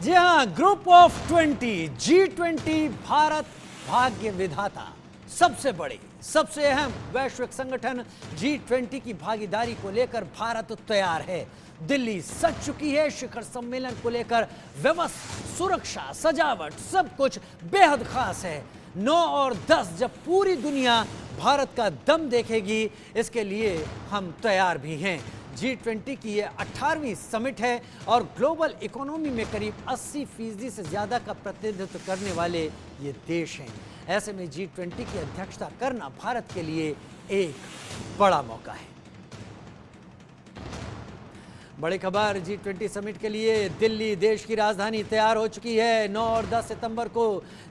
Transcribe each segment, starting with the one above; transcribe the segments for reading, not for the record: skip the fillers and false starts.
जी हाँ, group of 20 G20 Bharat भाग्य विधाता सबसे बड़े सबसे अहम वैश्विक संगठन G20 की भागीदारी को लेकर भारत तैयार है। दिल्ली सज चुकी है। शिखर सम्मेलन को लेकर व्यवस्था, सुरक्षा, सजावट सब कुछ बेहद खास है। 9 और 10 जब पूरी दुनिया भारत का दम देखेगी, इसके लिए हम तैयार भी हैं। G20 की ये 18वीं समिट है और ग्लोबल इकोनॉमी में करीब 80% से ज्यादा का प्रतिनिधित्व करने वाले ये देश हैं। ऐसे में G20 की अध्यक्षता करना भारत के लिए एक बड़ा मौका है। बड़ी खबर, G20 समिट के लिए दिल्ली देश की राजधानी तैयार हो चुकी है। 9 और 10 सितंबर को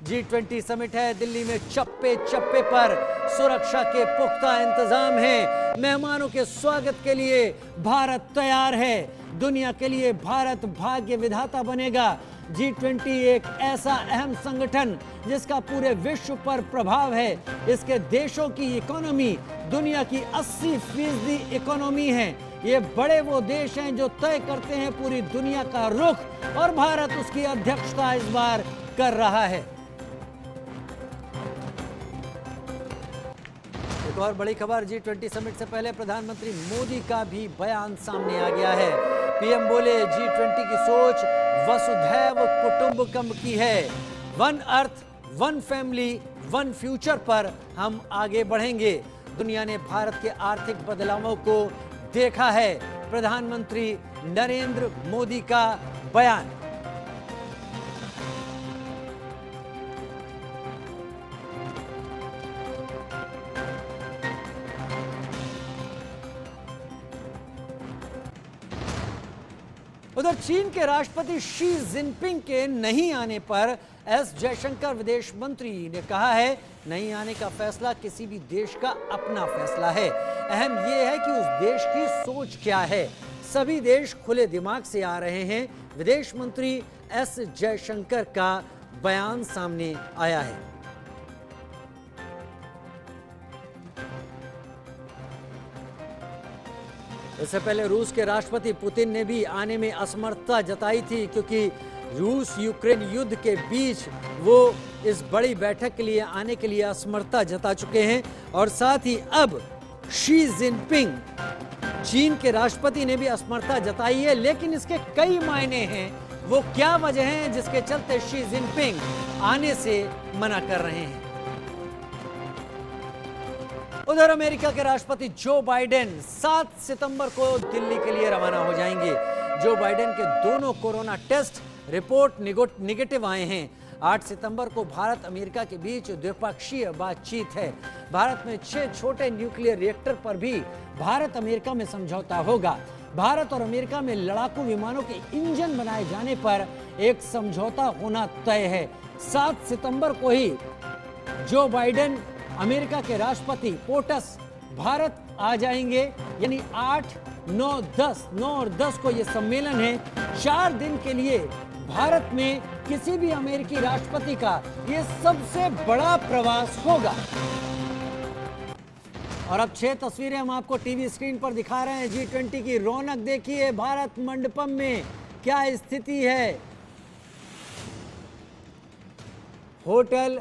G20 समिट है। दिल्ली में चप्पे चप्पे पर सुरक्षा के पुख्ता इंतजाम हैं। मेहमानों के स्वागत के लिए भारत तैयार है। दुनिया के लिए भारत भाग्य विधाता बनेगा। G20 एक ऐसा अहम संगठन जिसका पूरे विश्व पर प्रभाव है। इसके देशों की इकोनॉमी दुनिया की 80% इकोनॉमी है। ये बड़े वो देश हैं जो तय करते हैं पूरी दुनिया का रुख, और भारत उसकी अध्यक्षता इस बार कर रहा है। एक और बड़ी खबर, G20 समिट से पहले प्रधानमंत्री मोदी का भी बयान सामने आ गया है। पीएम बोले, G20 की सोच वसुधैव कुटुंबकम की है। One earth, one family, one future पर हम आगे बढ़ेंगे। दुनिया ने भारत के आर्थिक बदलावों को देखा है। प्रधानमंत्री नरेंद्र मोदी का बयान। उधर चीन के राष्ट्रपति शी जिनपिंग के नहीं आने पर एस जयशंकर विदेश मंत्री ने कहा है, नहीं आने का फैसला किसी भी देश का अपना फैसला है। अहम यह है कि उस देश की सोच क्या है। सभी देश खुले दिमाग से आ रहे हैं। विदेश मंत्री एस जयशंकर का बयान सामने आया है। इससे पहले रूस के राष्ट्रपति पुतिन ने भी आने में असमर्थता जताई थी, क्योंकि रूस यूक्रेन युद्ध के बीच वो इस बड़ी बैठक के लिए आने के लिए असमर्थता जता चुके हैं। और साथ ही अब शी जिनपिंग, चीन के राष्ट्रपति ने भी असमर्थता जताई है। लेकिन इसके कई मायने हैं। वो क्या वजह है जिसके चलते शी जिनपिंग आने से मना कर रहे हैं। उधर अमेरिका के राष्ट्रपति जो बाइडेन 7 सितंबर को दिल्ली के लिए रवाना हो जाएंगे। जो बाइडेन के दोनों कोरोना टेस्ट रिपोर्ट निगेटिव आए हैं। 8 सितंबर को भारत अमेरिका के बीच द्विपक्षीय बातचीत है। भारत में 6 छोटे न्यूक्लियर रिएक्टर पर भी भारत अमेरिका में समझौता होगा। भारत और अमेरिका में लड़ाकू विमानों के इंजन बनाए जाने पर एक समझौता होना तय है। 7 सितंबर को ही जो बाइडेन अमेरिका के राष्ट्रपति पोटस भारत आ जाएंगे। यानी 8, 9, 10, 9 और 10 को यह सम्मेलन है। 4 दिन के लिए भारत में किसी भी अमेरिकी राष्ट्रपति का यह सबसे बड़ा प्रवास होगा। और अब 6 तस्वीरें हम आपको टीवी स्क्रीन पर दिखा रहे हैं। G20 की रौनक देखिए। भारत मंडपम में क्या स्थिति है। होटल,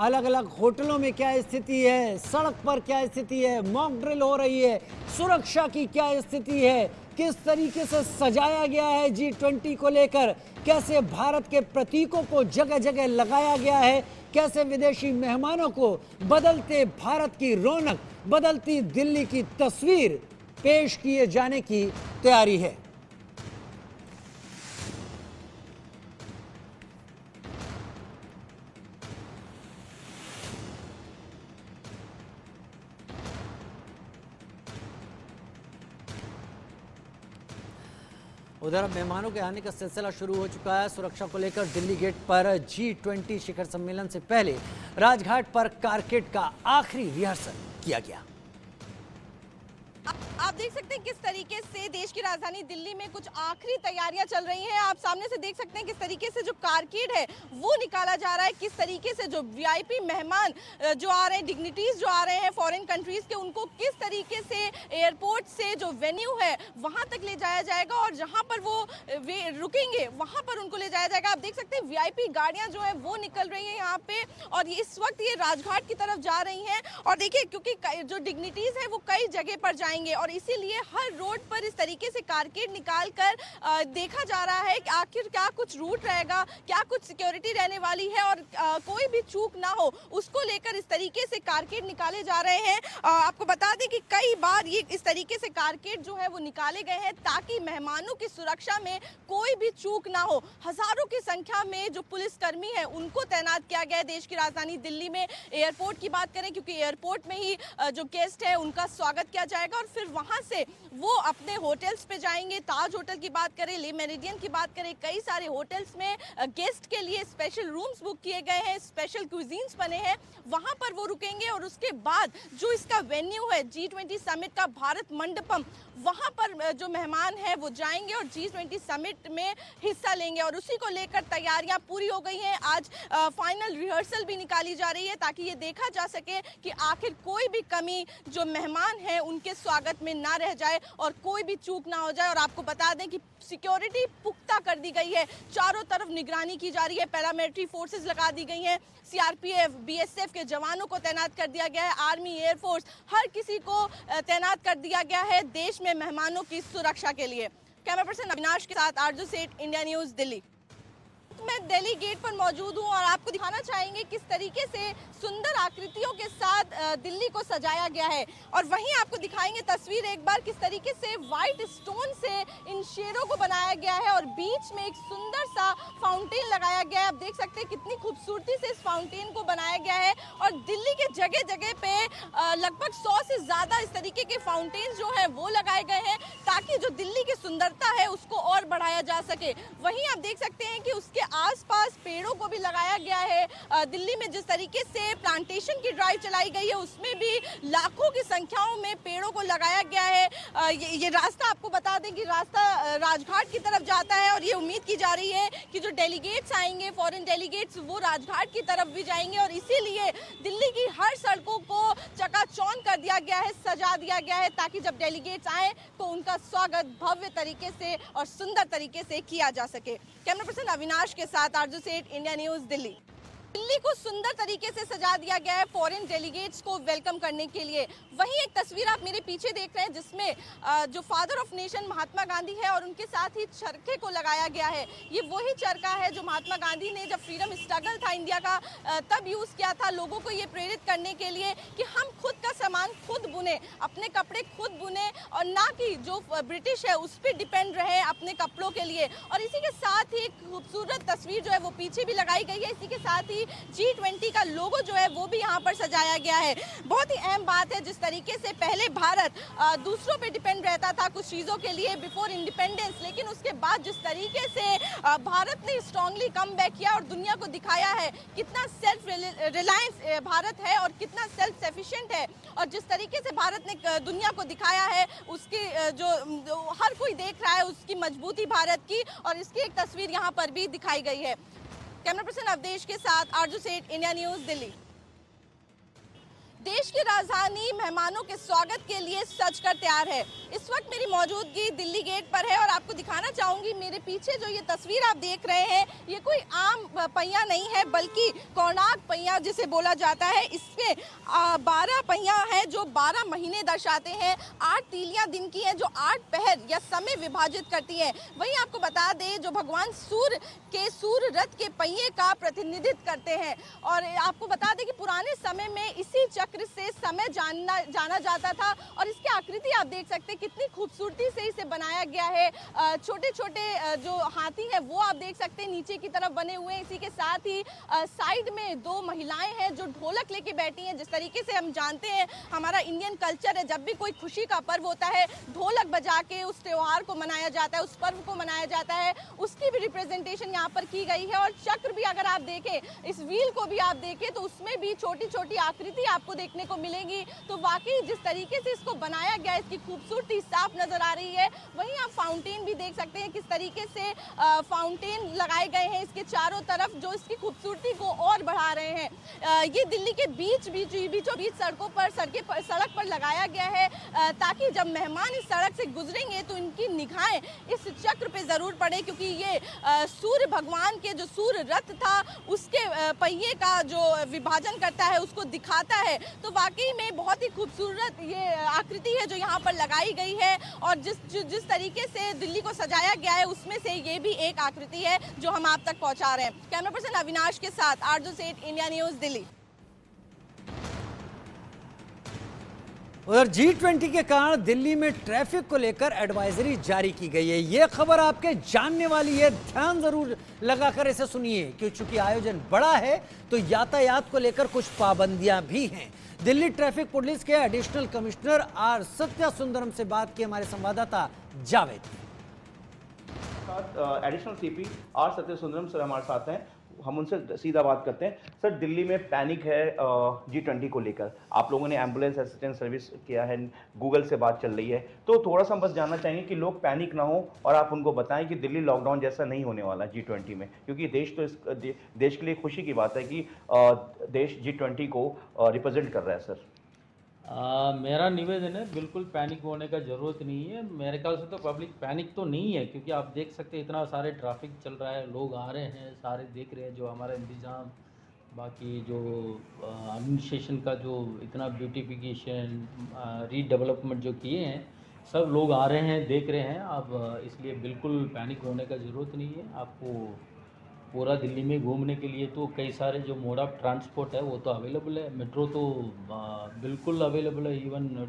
अलग अलग होटलों में क्या स्थिति है, सड़क पर क्या स्थिति है, मॉक ड्रिल हो रही है, सुरक्षा की क्या स्थिति है, किस तरीके से सजाया गया है G20 को लेकर, कैसे भारत के प्रतीकों को जगह जगह लगाया गया है, कैसे विदेशी मेहमानों को बदलते भारत की रौनक, बदलती दिल्ली की तस्वीर पेश किए जाने की तैयारी है। उधर मेहमानों के आने का सिलसिला शुरू हो चुका है। सुरक्षा को लेकर दिल्ली गेट पर G20 शिखर सम्मेलन से पहले राजघाट पर कारकेड का आखिरी रिहर्सल किया गया। आप आप देख सकते हैं किस तरीके से देश की राजधानी दिल्ली में कुछ आखिरी तैयारियां चल रही हैं। आप सामने से देख सकते हैं किस तरीके से जो कारकेड है वो निकाला जा रहा है, किस तरीके से जो वीआईपी मेहमान जो आ रहे हैं, डिग्निटीज जो आ रहे हैं फॉरेन कंट्रीज के, उनको किस तरीके से एयरपोर्ट से जो वेन्यू है वहां तक ले जाया जाएगा और जहां पर वो रुकेंगे वहां पर उनको ले जाया जाएगा। आप देख सकते हैं वीआईपी गाड़ियां जो है वो निकल रही है यहाँ पे और इस वक्त ये राजघाट की तरफ जा रही हैं। और देखिए क्योंकि जो डिग्निटीज है वो कई जगह पर जाएंगे और इसीलिए हर रोड पर इस तरीके से कारकेड निकाल कर देखा जा रहा है कि आखिर क्या कुछ रूट रहेगा, क्या कुछ सिक्योरिटी रहने वाली है और कोई भी चूक ना हो उसको लेकर इस तरीके से कारकेड निकाले जा रहे हैं। आपको बता दें कि कई बार ये इस तरीके से कारकेड जो है वो निकाले गए हैं ताकि मेहमानों की सुरक्षा में कोई भी चूक ना हो। हजारों की संख्या में जो पुलिसकर्मी है उनको तैनात किया गया है देश की राजधानी दिल्ली में। एयरपोर्ट की बात करें क्योंकि एयरपोर्ट में ही जो गेस्ट है उनका स्वागत किया जाएगा और फिर वहां से वो अपने होटल्स पे जाएंगे। ताज होटल की बात करें, ले मेरिडियन की बात करें, कई सारे होटल्स में गेस्ट के लिए स्पेशल रूम्स बुक किए गए हैं, स्पेशल क्यूजीन्स बने हैं, वहां पर वो रुकेंगे और उसके बाद जो इसका वेन्यू है G20 समिट का भारत मंडपम, वहां पर जो मेहमान हैं वो जाएंगे और G20 समिट में हिस्सा लेंगे और उसी को लेकर तैयारियां पूरी हो गई हैं। आज फाइनल रिहर्सल भी निकाली जा रही है ताकि ये देखा जा सके कि आखिर कोई भी कमी जो मेहमान हैं उनके स्वागत में ना रह जाए और कोई भी चूक ना हो जाए। और आपको बता दें कि सिक्योरिटी पुख्ता कर दी गई है, चारों तरफ निगरानी की जा रही है, पैरामिलिट्री फोर्सेस लगा दी गई हैं, सीआरपीएफ, बीएसएफ के जवानों को तैनात कर दिया गया है, आर्मी, एयरफोर्स, हर किसी को तैनात कर दिया गया है देश में मेहमानों की सुरक्षा के लिए। कैमरा पर्सन अविनाश के साथ आरजू सेठ, इंडिया न्यूज, दिल्ली। मैं दिल्ली गेट पर मौजूद हूं और आपको दिखाना चाहेंगे किस तरीके से सुंदर आकृतियों के साथ दिल्ली को सजाया गया है और वहीं आपको दिखाएंगे तस्वीर एक बार किस तरीके से व्हाइट स्टोन से इन शेरों को बनाया गया है और बीच में एक सुंदर सा फाउंटेन लगाया गया है। आप देख सकते हैं कितनी खूबसूरती से इस फाउंटेन को बनाया गया है और दिल्ली के जगह जगह पे लगभग 100 से ज्यादा इस तरीके के फाउंटेन जो है वो लगाए गए हैं ताकि जो दिल्ली की सुंदरता है उसको और बढ़ाया जा सके। वहीं आप देख सकते हैं कि उसके आसपास पेड़ों को भी लगाया गया है। दिल्ली में जिस तरीके से प्लांटेशन की ड्राइव चलाई गई है उसमें भी लाखों की संख्याओं में पेड़ों को लगाया गया है। ये रास्ता आपको बता दें कि रास्ता राजघाट की तरफ जाता है और ये उम्मीद की जा रही है कि जो डेलीगेट्स आएंगे, फॉरेन डेलीगेट्स, वो राजघाट की तरफ भी जाएंगे और इसीलिए दिल्ली की हर सड़कों को चकाचौंध कर दिया गया है, सजा दिया गया है ताकि जब डेलीगेट्स आए तो उनका स्वागत भव्य तरीके से और सुंदर तरीके से किया जा सके। कैमरा पर्सन अविनाश के साथ आरजू सेठ, इंडिया न्यूज, दिल्ली। दिल्ली को सुंदर तरीके से सजा दिया गया है फॉरेन डेलीगेट्स को वेलकम करने के लिए। वहीं एक तस्वीर आप मेरे पीछे देख रहे हैं जिसमें जो father of nation Mahatma Gandhi है और उनके साथ ही चरखे को लगाया गया है। ये वही चरखा है जो महात्मा गांधी ने जब फ्रीडम स्ट्रगल था इंडिया का तब यूज किया था, लोगों को ये प्रेरित करने के लिए कि हम खुद का सामान खुद बुने, अपने कपड़े खुद बुने और ना कि जो ब्रिटिश है उस पर डिपेंड रहे अपने कपड़ों के लिए। और इसी के साथ ही खूबसूरत तस्वीर जो है वो पीछे भी लगाई गई है। इसी के साथ ही G20 का लोगो जो है वो भी यहाँ पर सजाया गया है। बहुत ही अहम बात है जिस तरीके से पहले भारत दूसरों पे डिपेंड रहता था कुछ चीज़ों के लिए बिफोर इंडिपेंडेंस, लेकिन उसके बाद जिस तरीके से भारत ने स्ट्रांगली कम बैक किया और दुनिया को दिखाया है कितना सेल्फ रिलायंस भारत है और कितना सेल्फ सफिशिएंट है। और जिस तरीके से भारत ने दुनिया को दिखाया है उसकी जो हर कोई देख रहा है उसकी मजबूती भारत की, और इसकी एक तस्वीर यहाँ पर भी दिखाई गई है। कैमरा पर्सन अवधेश के साथ आरजू सेठ, इंडिया न्यूज, दिल्ली। देश की राजधानी मेहमानों के स्वागत के लिए सज कर तैयार है। इस वक्त मेरी मौजूदगी दिल्ली गेट पर है और आपको दिखाना चाहूंगी मेरे पीछे जो ये तस्वीर आप देख रहे हैं ये कोई आम पहिया नहीं है बल्कि कोणार्क पहिया जिसे बोला जाता है। इसमें 12 पहिया है जो 12 महीने दर्शाते हैं। 8 तीलियां दिन की हैं जो 8 पहर या समय विभाजित करती हैं। वहीं आपको बता दें जो भगवान सूर्य के सूर्य रथ के पहिए का प्रतिनिधित्व करते हैं। और आपको बता दें कि पुराने समय में इसी चक्र से समय जाना जाता था और इसकी आकृति आप देख सकते हैं कितनी खूबसूरती से इसे बनाया गया है। छोटे छोटे जो हाथी हैं वो आप देख सकते हैं नीचे की तरफ बने हुए हैं। इसी के साथ ही साइड में 2 महिलाएं हैं जो ढोलक लेके बैठी हैं। जिस तरीके से हम जानते हैं हमारा इंडियन कल्चर है, जब भी कोई खुशी का पर्व होता है ढोलक बजा के उस त्योहार को मनाया जाता है, उस पर्व को मनाया जाता है। उसकी भी रिप्रेजेंटेशन यहाँ पर की गई है। और चक्र भी अगर आप देखें, इस व्हील को भी आप देखें तो उसमें भी छोटी छोटी आकृति आपको देखने को मिलेंगी। तो वाकई जिस तरीके से इसको बनाया गया, इसकी खूबसूरती साफ नजर आ रही है। वहीं आप फाउंटेन भी देख सकते हैं किस तरीके से फाउंटेन लगाए गए हैं इसके चारों तरफ, जो इसकी खूबसूरती को और बढ़ा रहे हैं। ये दिल्ली के बीचों बीच सड़क पर लगाया गया है, ताकि जब मेहमान इस सड़क से गुजरेंगे तो इनकी निगाहें इस चक्र पे जरूर पड़े, क्योंकि ये सूर्य भगवान के जो सूर्य रथ था उसके पहिए का जो विभाजन करता है उसको दिखाता है। तो वाकई में बहुत ही खूबसूरत ये आकृति है जो यहाँ पर लगाई गई है, और जिस तरीके से दिल्ली को सजाया गया है उसमें से ये भी एक आकृति है जो हम आप तक पहुँचा रहे हैं। कैमरा पर्सन अविनाश के साथ आरजू सेठ, इंडिया न्यूज, दिल्ली। उधर G20 के कारण दिल्ली में ट्रैफिक को लेकर एडवाइजरी जारी की गई है। ये खबर आपके जानने वाली है, ध्यान जरूर लगाकर इसे सुनिए, क्योंकि चूंकि आयोजन बड़ा है तो यातायात को लेकर कुछ पाबंदियां भी हैं। दिल्ली ट्रैफिक पुलिस के additional commissioner R Satya Sundaram से बात की हमारे संवाददाता जावेद। एडिशनल सीपी आर सत्य सुंदरम सर हमारे साथ हैं, हम उनसे सीधा बात करते हैं। सर, दिल्ली में पैनिक है G20 को लेकर, आप लोगों ने एम्बुलेंस असिस्टेंस सर्विस किया है, गूगल से बात चल रही है, तो थोड़ा सा हम बस जानना चाहेंगे कि लोग पैनिक ना हो और आप उनको बताएं कि दिल्ली लॉकडाउन जैसा नहीं होने वाला G20 में, क्योंकि देश के लिए खुशी की बात है कि देश G20 को रिप्रेजेंट कर रहा है। सर, मेरा निवेदन है, बिल्कुल पैनिक होने का ज़रूरत नहीं है। मेरे ख्याल से तो पब्लिक पैनिक तो नहीं है, क्योंकि आप देख सकते हैं इतना सारे ट्रैफिक चल रहा है, लोग आ रहे हैं, सारे देख रहे हैं जो हमारा इंतज़ाम, बाकी जो एडमिनिस्ट्रेशन का जो इतना ब्यूटिफिकेशन रीडेवलपमेंट जो किए हैं, सब लोग आ रहे हैं, देख रहे हैं। अब इसलिए बिल्कुल पैनिक होने का ज़रूरत नहीं है। आपको पूरा दिल्ली में घूमने के लिए तो कई सारे जो मोड ऑफ ट्रांसपोर्ट है वो तो अवेलेबल है। मेट्रो तो बिल्कुल अवेलेबल है। इवन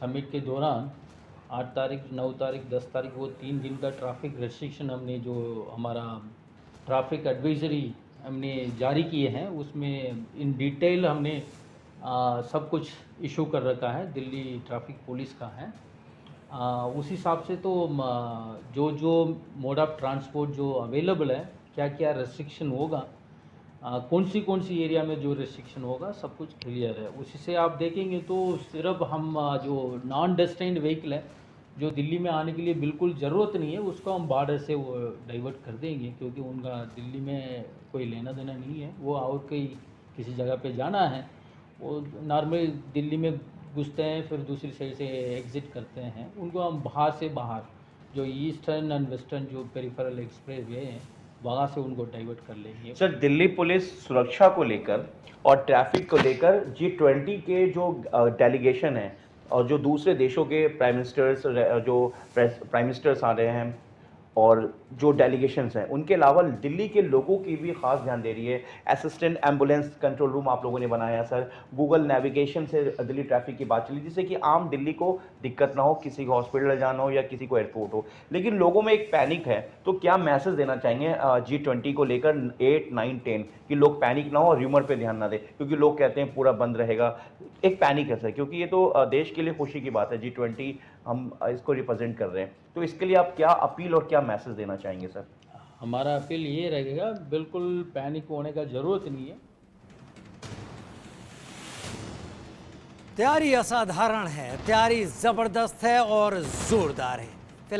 समिट के दौरान 8 तारीख, 9 तारीख, 10 तारीख, वो 3 दिन का ट्रैफिक रेस्ट्रिक्शन हमने जो हमारा ट्रैफिक एडवाइजरी हमने जारी किए हैं उसमें इन डिटेल हमने सब कुछ इशू कर रखा है, दिल्ली ट्रैफिक पुलिस का है। उस हिसाब से तो जो मोड ऑफ ट्रांसपोर्ट जो अवेलेबल है, क्या क्या रेस्ट्रिक्शन होगा, कौन सी एरिया में जो रेस्ट्रिक्शन होगा, सब कुछ क्लियर है। उसी से आप देखेंगे तो सिर्फ हम जो नॉन डेस्टिनेड व्हीकल है जो दिल्ली में आने के लिए बिल्कुल ज़रूरत नहीं है, उसको हम बॉर्डर से वो डाइवर्ट कर देंगे, क्योंकि उनका दिल्ली में कोई लेना देना नहीं है। वो और किसी जगह पे जाना है, वो नॉर्मल दिल्ली में घुसते हैं, फिर दूसरी साइड से एग्ज़िट करते हैं। उनको हम बाहर जो ईस्टर्न एंड वेस्टर्न जो पेरिफेरल एक्सप्रेस वे हैं वहाँ से उनको डाइवर्ट कर लेंगे। सर, दिल्ली पुलिस सुरक्षा को लेकर और ट्रैफिक को लेकर G20 के जो डेलीगेशन है और जो दूसरे देशों के प्राइम मिनिस्टर्स आ रहे हैं और जो डेलीगेशंस हैं, उनके अलावा दिल्ली के लोगों की भी खास ध्यान दे रही है। असिस्टेंट एम्बुलेंस कंट्रोल रूम आप लोगों ने बनाया सर, गूगल नेविगेशन से दिल्ली ट्रैफिक की बात चली, जिससे कि आम दिल्ली को दिक्कत ना हो, किसी को हॉस्पिटल जाना हो या किसी को एयरपोर्ट हो। लेकिन लोगों में एक पैनिक है, तो क्या मैसेज देना चाहेंगे G20 को लेकर 8, 9, 10 कि लोग पैनिक ना हो और र्यूमर पे ध्यान ना दें, क्योंकि लोग कहते हैं पूरा बंद रहेगा। एक पैनिक है सर, क्योंकि ये तो देश के लिए खुशी की बात है, G20 हम इसको रिप्रेजेंट कर रहे हैं, तो इसके लिए आप क्या अपील और क्या मैसेज देना चाहेंगे सर? हमारा अपील ये रहेगा, बिल्कुल पैनिक होने का ज़रूरत नहीं है। तैयारी असाधारण है, तैयारी जबरदस्त है और जोरदार है।